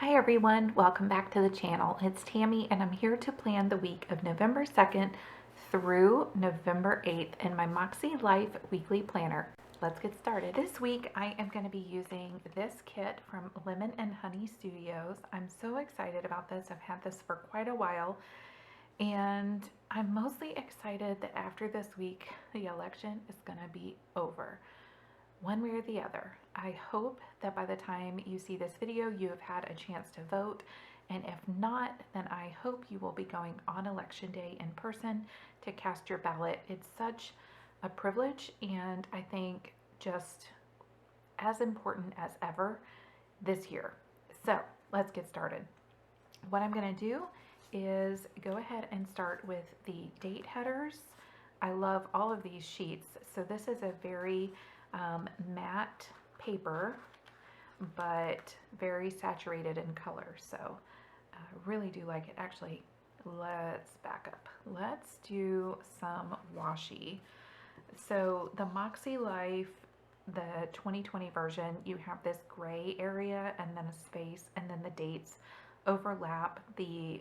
Hi everyone, welcome back to the channel. It's Tammy and I'm here to plan the week of November 2nd through November 8th in my MakseLife weekly planner. Let's get started. This week I am going to be using this kit from Lemon&Honey Studios. I'm so excited about this. I've had this for quite a while and I'm mostly excited that after this week the election is going to be over, one way or the other. I hope that by the time you see this video, you have had a chance to vote. And if not, then I hope you will be going on election day in person to cast your ballot. It's such a privilege, and I think just as important as ever this year. So let's get started. What I'm going to do is go ahead and start with the date headers. I love all of these sheets. So this is a very matte paper, but very saturated in color. So I really do like it. Actually, let's back up. Let's do some washi. So the MakseLife, the 2020 version, you have this gray area and then a space, and then the dates overlap the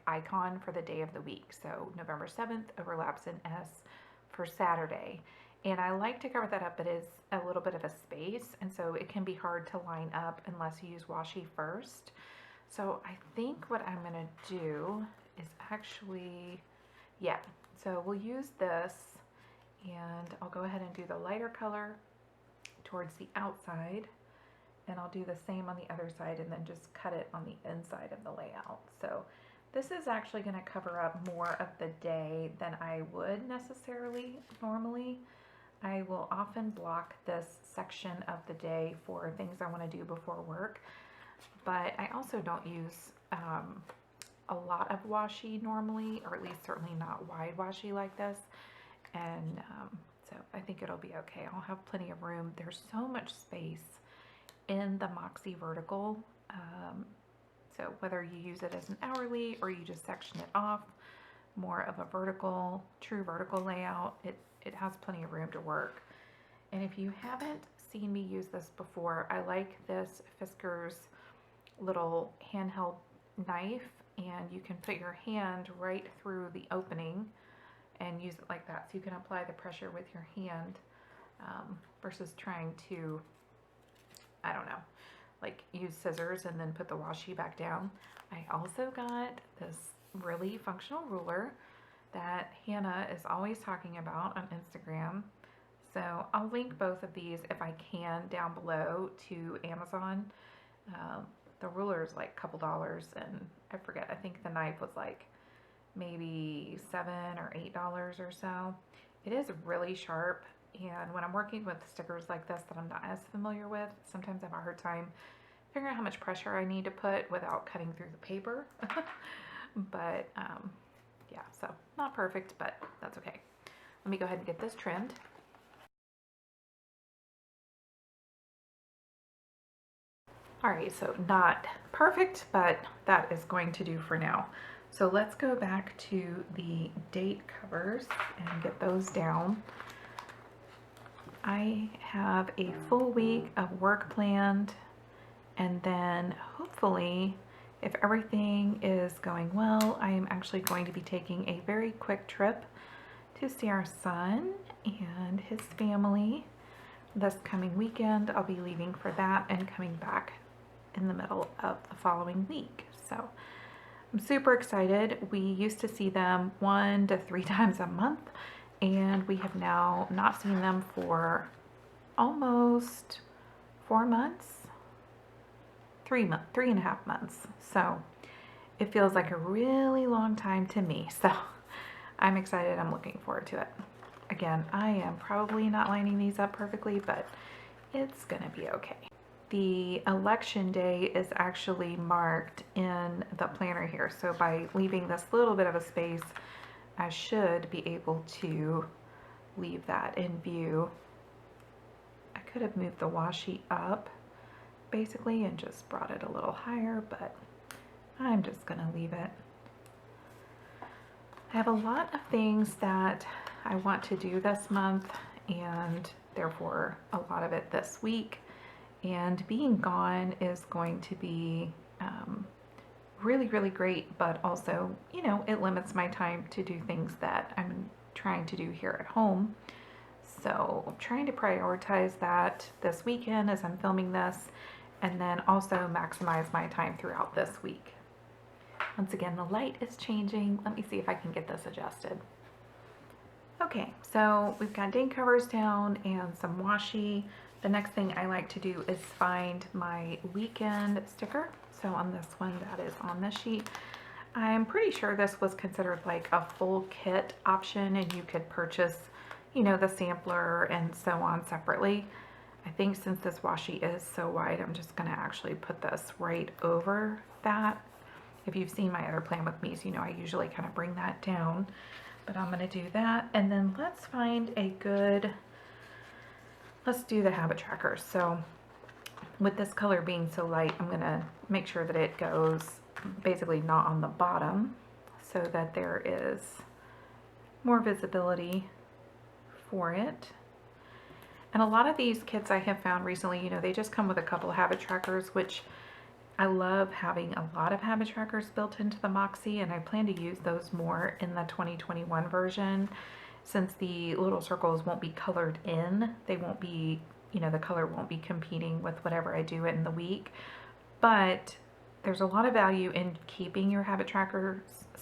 icon for the day of the week. So November 7th overlaps in S for Saturday. And I like to cover that up, but it's a little bit of a space, and so it can be hard to line up unless you use washi first. So I think what I'm going to do is actually, so we'll use this, and I'll go ahead and do the lighter color towards the outside, and I'll do the same on the other side and then just cut it on the inside of the layout. So this is actually going to cover up more of the day than I would necessarily normally. I will often block this section of the day for things I want to do before work, but I also don't use a lot of washi normally, or at least certainly not wide washi like this, and so I think it'll be okay. I'll have plenty of room. There's so much space in the Moxie vertical, so whether you use it as an hourly or you just section it off, more of a vertical, true vertical layout, it has plenty of room to work. And if you haven't seen me use this before, I like this Fisker's little handheld knife, and you can put your hand right through the opening and use it like that. So you can apply the pressure with your hand versus trying to, I don't know, like use scissors and then put the washi back down. I also got this really functional ruler that Hannah is always talking about on Instagram. So I'll link both of these if I can down below to Amazon. The ruler is like a couple dollars, and I forget, I think the knife was like maybe $7 or $8 or so. It is really sharp, and when I'm working with stickers like this that I'm not as familiar with, sometimes I have a hard time figuring out how much pressure I need to put without cutting through the paper. But yeah, so not perfect, but that's okay. Let me go ahead and get this trimmed. All right, so not perfect, but that is going to do for now. So let's go back to the date covers and get those down. I have a full week of work planned, and then hopefully, if everything is going well, I am actually going to be taking a very quick trip to see our son and his family this coming weekend. I'll be leaving for that and coming back in the middle of the following week. So I'm super excited. We used to see them 1 to 3 times a month, and we have now not seen them for almost 4 months. 3.5 months. So it feels like a really long time to me. So I'm excited. I'm looking forward to it. Again, I am probably not lining these up perfectly, but it's gonna be okay. The election day is actually marked in the planner here. So by leaving this little bit of a space, I should be able to leave that in view. I could have moved the washi up basically and just brought it a little higher, but I'm just gonna leave it. I have a lot of things that I want to do this month, and therefore a lot of it this week, and being gone is going to be really, really great, but also, you know, it limits my time to do things that I'm trying to do here at home. So I'm trying to prioritize that this weekend as I'm filming this, and then also maximize my time throughout this week. Once again, the light is changing. Let me see if I can get this adjusted. Okay, so we've got day covers down and some washi. The next thing I like to do is find my weekend sticker. So on this one that is on this sheet, I'm pretty sure this was considered like a full kit option, and you could purchase, you know, the sampler and so on separately. I think since this washi is so wide, I'm just gonna actually put this right over that. If you've seen my other plan with me, you know I usually kind of bring that down, but I'm gonna do that. And then let's find a good, let's do the habit trackers. So with this color being so light, I'm gonna make sure that it goes basically not on the bottom so that there is more visibility for it. And a lot of these kits I have found recently, you know, they just come with a couple of habit trackers, which I love having a lot of habit trackers built into the Moxie, and I plan to use those more in the 2021 version. Since the little circles won't be colored in, they won't be, you know, the color won't be competing with whatever I do in the week. But there's a lot of value in keeping your habit trackers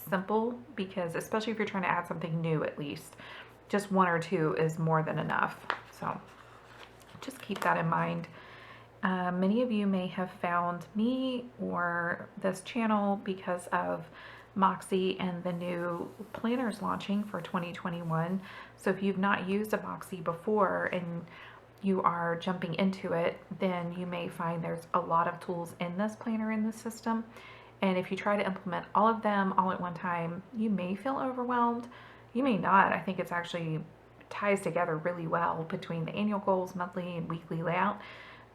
simple, because especially if you're trying to add something new, at least just one or two is more than enough. So just keep that in mind. Many of you may have found me or this channel because of Moxie and the new planners launching for 2021. So if you've not used a Moxie before and you are jumping into it, then you may find there's a lot of tools in this planner in this system. And if you try to implement all of them all at one time, you may feel overwhelmed. You may not. I think it's actually ties together really well between the annual goals, monthly and weekly layout.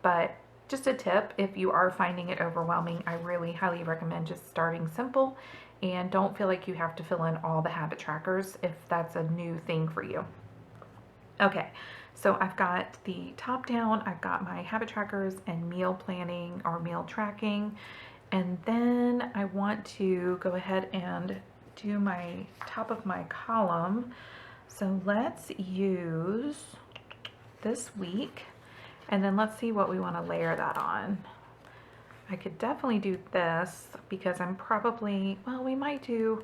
But just a tip, if you are finding it overwhelming, I really highly recommend just starting simple, and don't feel like you have to fill in all the habit trackers if that's a new thing for you. Okay, so I've got the top down, I've got my habit trackers and meal planning or meal tracking, and then I want to go ahead and do my top of my column. So let's use this week, and then let's see what we want to layer that on. I could definitely do this because I'm probably, well, we might do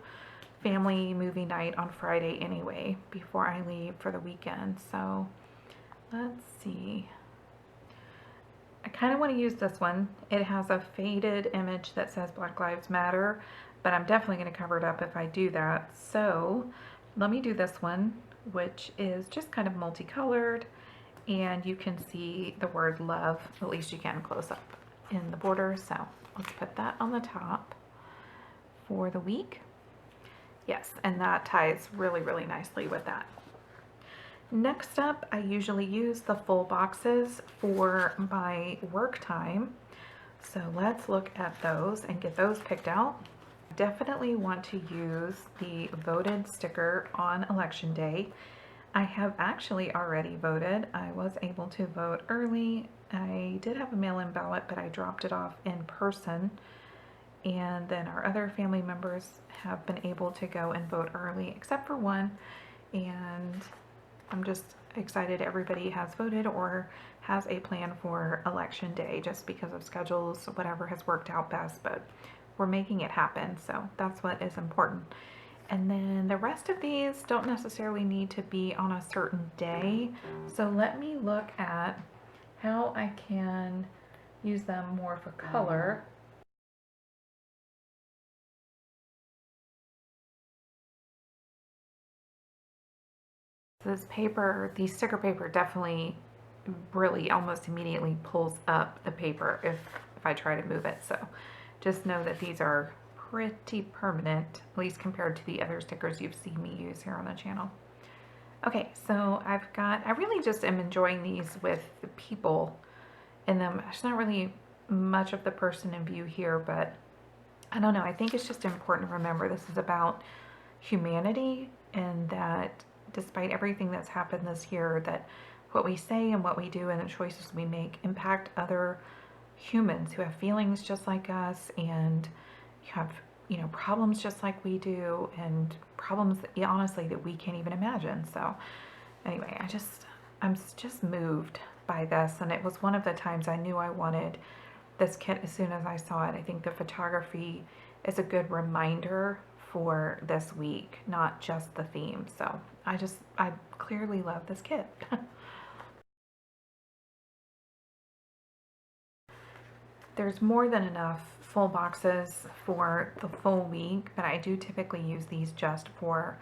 family movie night on Friday anyway before I leave for the weekend. So let's see. I kind of want to use this one. It has a faded image that says Black Lives Matter, but I'm definitely going to cover it up if I do that. So let me do this one, which is just kind of multicolored, and you can see the word love, at least you can close up in the border. So let's put that on the top for the week. Yes, and that ties really, really nicely with that. Next up, I usually use the full boxes for my work time. So let's look at those and get those picked out. Definitely want to use the voted sticker on election day. I have actually already voted. I was able to vote early. I did have a mail-in ballot, but I dropped it off in person. And then our other family members have been able to go and vote early, except for one. And I'm just excited everybody has voted or has a plan for election day, just because of schedules, whatever has worked out best, but we're making it happen. So that's what is important. And then the rest of these don't necessarily need to be on a certain day. So let me look at how I can use them more for color. This paper, the sticker paper, definitely really almost immediately pulls up the paper if I try to move it. So just know that these are pretty permanent, at least compared to the other stickers you've seen me use here on the channel. Okay, so I really just am enjoying these with the people in them. There's not really much of the person in view here, but I don't know. I think it's just important to remember this is about humanity, and that despite everything that's happened this year, that what we say and what we do and the choices we make impact other humans who have feelings just like us and have, problems just like we do, and problems that, honestly, that we can't even imagine. So anyway, I'm just moved by this, and it was one of the times I knew I wanted this kit as soon as I saw it. I think the photography is a good reminder for this week, not just the theme. So I clearly love this kit. There's more than enough full boxes for the full week, but I do typically use these just for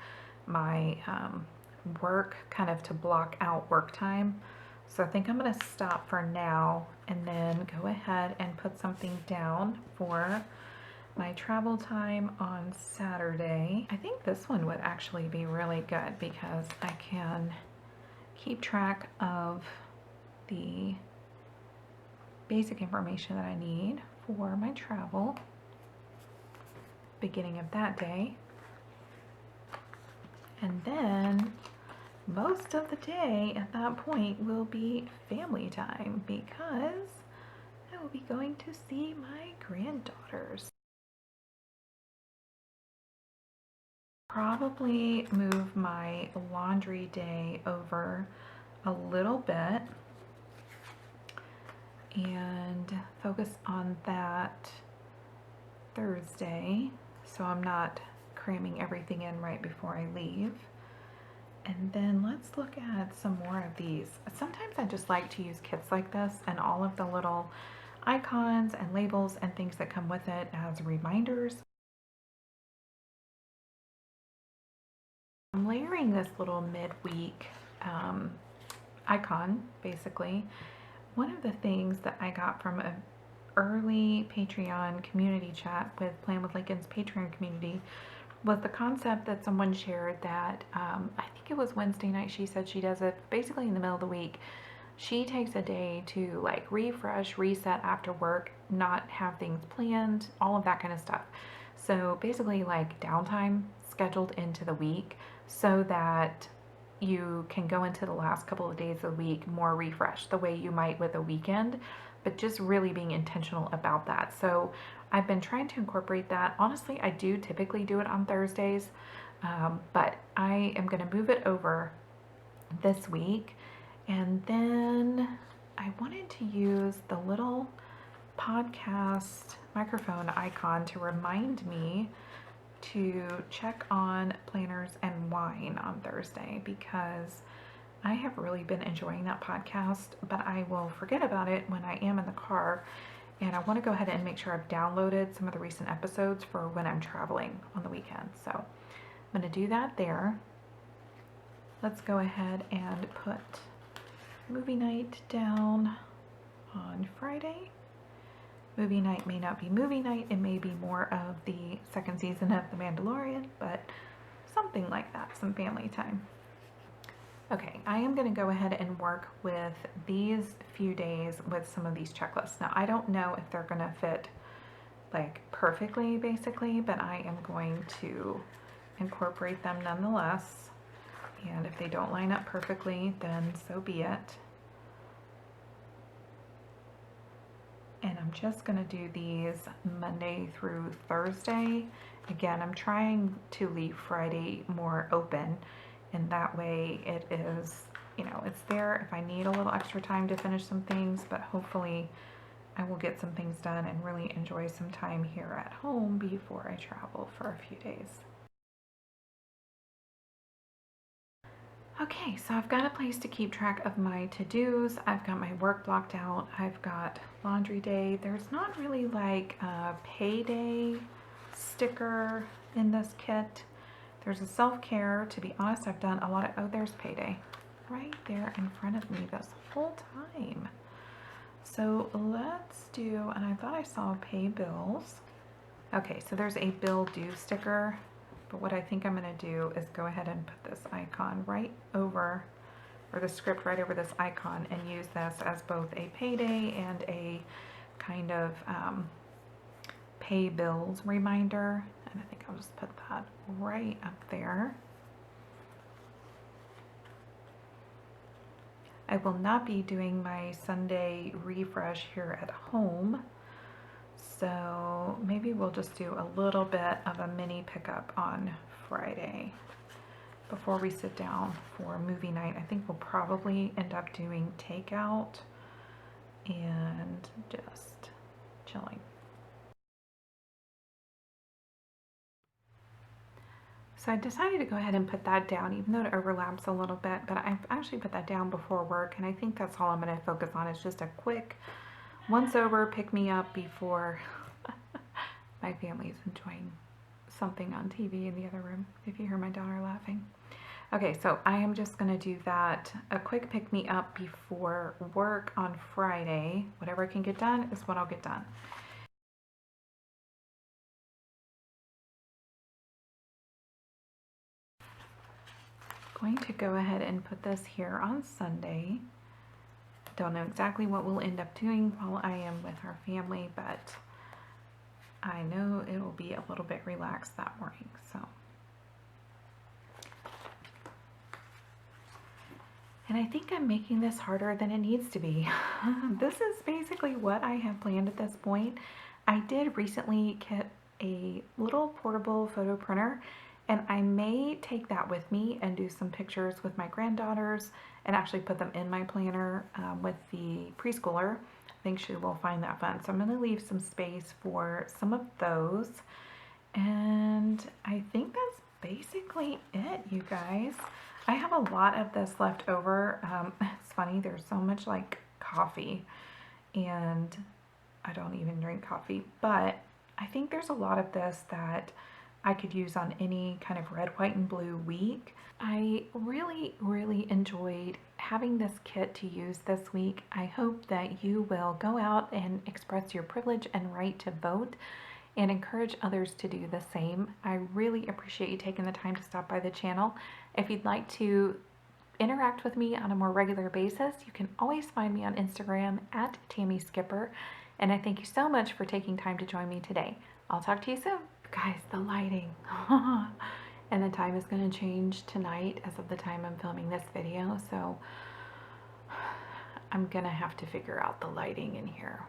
my work, kind of to block out work time. So I think I'm going to stop for now and then go ahead and put something down for my travel time on Saturday. I think this one would actually be really good because I can keep track of the basic information that I need for my travel, beginning of that day. And then most of the day at that point will be family time because I will be going to see my granddaughters. Probably move my laundry day over a little bit and focus on that Thursday, so I'm not cramming everything in right before I leave. And then let's look at some more of these. Sometimes I just like to use kits like this and all of the little icons and labels and things that come with it as reminders. I'm layering this little midweek icon, basically. One of the things that I got from an early Patreon community chat with Plan with Lincoln's Patreon community was the concept that someone shared that I think it was Wednesday night. She said she does it basically in the middle of the week. She takes a day to like refresh, reset after work, not have things planned, all of that kind of stuff. So basically like downtime scheduled into the week so that you can go into the last couple of days of the week more refreshed, the way you might with a weekend, but just really being intentional about that. So I've been trying to incorporate that. Honestly, I do typically do it on Thursdays, but I am going to move it over this week. And then I wanted to use the little podcast microphone icon to remind me to check on Planners and Wine on Thursday, because I have really been enjoying that podcast, but I will forget about it when I am in the car, and I want to go ahead and make sure I've downloaded some of the recent episodes for when I'm traveling on the weekend. So I'm going to do that there. Let's go ahead and put movie night down on Friday. Movie night may not be movie night, it may be more of the second season of The Mandalorian, but something like that, some family time. Okay, I am going to go ahead and work with these few days with some of these checklists. Now, I don't know if they're going to fit like perfectly, basically, but I am going to incorporate them nonetheless. And if they don't line up perfectly, then so be it. And I'm just going to do these Monday through Thursday. Again, I'm trying to leave Friday more open, and that way it is, it's there if I need a little extra time to finish some things, but hopefully I will get some things done and really enjoy some time here at home before I travel for a few days. Okay, so I've got a place to keep track of my to-dos. I've got my work blocked out. I've got laundry day. There's not really like a payday sticker in this kit. There's a self-care. To be honest, I've done a lot of, oh, there's payday right there in front of me this whole time. So let's do, and I thought I saw pay bills. Okay, so there's a bill due sticker. But what I think I'm going to do is go ahead and put this icon right over, or the script right over this icon, and use this as both a payday and a kind of pay bills reminder. And I think I'll just put that right up there. I will not be doing my Sunday refresh here at home. So maybe we'll just do a little bit of a mini pickup on Friday before we sit down for movie night. I think we'll probably end up doing takeout and just chilling. So I decided to go ahead and put that down, even though it overlaps a little bit, but I've actually put that down before work, and I think that's all I'm going to focus on. It's just a quick once over, pick me up before my family's enjoying something on TV in the other room, if you hear my daughter laughing. Okay, so I am just going to do that, a quick pick me up before work on Friday. Whatever I can get done is what I'll get done. Going to go ahead and put this here on Sunday. Don't know exactly what we'll end up doing while I am with our family, but I know it will be a little bit relaxed that morning. So, and I think I'm making this harder than it needs to be. This is basically what I have planned at this point. I did recently get a little portable photo printer, and I may take that with me and do some pictures with my granddaughters and actually put them in my planner with the preschooler. I think she will find that fun. So I'm going to leave some space for some of those. And I think that's basically it, you guys. I have a lot of this left over. It's funny, there's so much like coffee, and I don't even drink coffee, but I think there's a lot of this that I could use on any kind of red, white, and blue week. I really, really enjoyed having this kit to use this week. I hope that you will go out and express your privilege and right to vote and encourage others to do the same. I really appreciate you taking the time to stop by the channel. If you'd like to interact with me on a more regular basis, you can always find me on Instagram at Tammy Skipper. And I thank you so much for taking time to join me today. I'll talk to you soon. Guys, the lighting. And the time is going to change tonight as of the time I'm filming this video, so I'm going to have to figure out the lighting in here.